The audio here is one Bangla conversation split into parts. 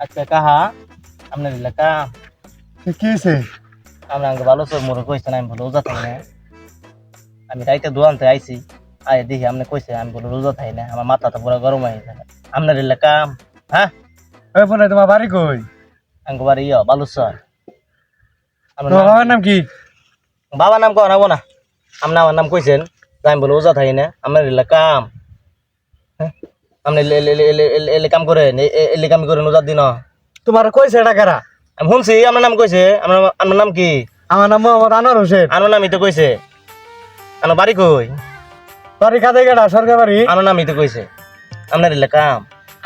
আচ্ছা কাহা আপনার এলাকা কি হয়েছে? আমরা আমাকে ভালো সব মোর কইছে না আমি বলে রোজা থাকি না আমি রাইতে দোয়ানতে আইছি আয় দেখি আপনি কইছে আমি বলে রোজা থাকি না আমার মাথা তো পুরো গরম হয়ে যায় আপনার এলাকা হ্যাঁ ওই ফোনে তোমার বাড়ি কই? আমাকে বাড়ি বালুচর তোমার বাবার নাম কি? বাবার নাম কো না আপনি আমার নাম কইছেন আমি বলে রোজা থাকি না আপনার এলাকা হ্যাঁ আপনি এলে কাম করেন এলে কাম করেন রোজার দিন তোমার কইছে এটা কারা? আমি শুনছি আমার নাম কইছে আমার নাম কি আমার নাম মোহাম্মদ আনোয়ার হোসেন। আমার নামই তো কইছে আমার বাড়ি কই বাড়ি কাদে গেটা সরকার বাড়ি। আমার নামই তো কইছে আপনার এলাকা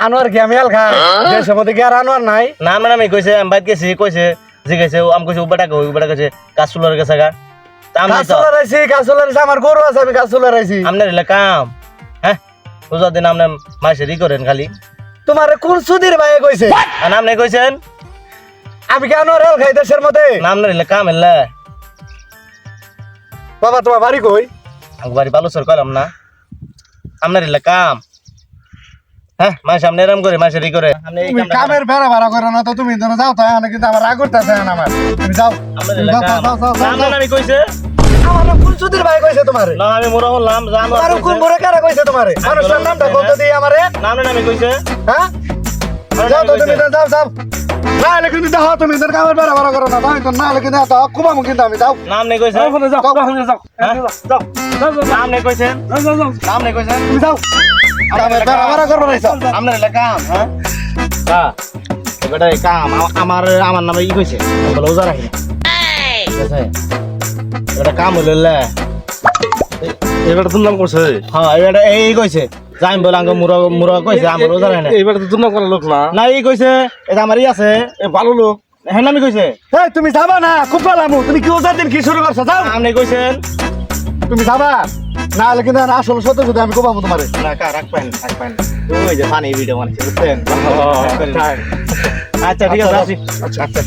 আনোয়ার কি আমি আলখা দেশের মধ্যে কি আর আনোয়ার নাই? না আমার নামই কইছে আমি বাইক গেছি কইছে জিজ্ঞাসা আমি কইছে উবাটা কই উবাটা কইছে কাজ চুলার গেছে গা তা আমি গাছ চলে রাইছি, গাছ চলে রাইছি, আমার গরু আছে, আমি গাছ চলে রাইছি। আপনার এলাকা হ্যাঁ রোজার দিন আপনি মাসেরই করেন খালি তোমার কোন সুধীর ভাই কইছে? আর নাম নাই কইছেন আমি কি আনোয়ার আলখাই দেশের মধ্যে? না আপনার এলাকা মেললে বাবা তোমার বাড়ি কই? আমি বাড়ি বালুচর কইলাম না আপনার এলাকা হ্যাঁ মাস আপনি এরম করে মাসেরই করে আপনি এই তুমি কামটা কামের বেড়া ভাড়া করো না তো, তুমি ধরো যাও তো এখানে, কিন্তু আমার রাগ করতেছে আমার। তুমি যাও, আপনার তুমি এলাকা যাও, যাও, যাও, যাও, আপনার যাও। নামই কইছে আমার নাম কোন সুধীর ভাই কইছে তোমারে? না আমি মোরা হলাম জানো আর কোন বড় কারা কইছে তোমারে? মানুষের নামটা বলতে দিই আমারে। না আপনার নামই কইছে হ্যাঁ যাও তো তুমি, যাও যাও না হলে কিন্তু যাও, তুমি ধর কামের বেড়া ভাড়া করো না, ভাই তো না হলে কিন্তু যাও কুমামু, কিন্তু আমি যাও। নাম নেই কইছে যাও, যাও, যাও, যাও, হ্যাঁ? যাও, যাও, যাও, নাম নেই কইছেন যাও, যাও, যাও, নাম নেই কইছেন তুমি যাও। কামের বেড়া ভাড়া করবো না, যাও। আপনার এলাকা হ্যাঁ হ্যাঁ এবারে এই কাম আমার আমার নামে ই কইছে বলে ওজা রাখি ঠিক আছে এটা কাম হইল এবারে তোর নাম করছে হ্যাঁ এটা এই কইছে যাই বলে আঙ্গ মুরা মুরা কইছে আমার রোজা রাখি না এবারে তো তোর নাম করা লোক না না এই কইছে এটা আমারই আছে এ ভালো লোক হ্যাঁ নামি কইছে এই, তুমি যাবা না, খুব পালামু, তুমি কি ওজার দিন কি শুরু করছো? যাও, আপনি কইছেন তুমি যাবা না হলে কিন্তু আসলে সত্য কথা আমি কুমামু তোমারে। না কা রাখবেন ওই যে ফানি ভিডিও বানাইছে বুঝছেন আচ্ছা ঠিক আছে আসি আচ্ছা, আচ্ছা।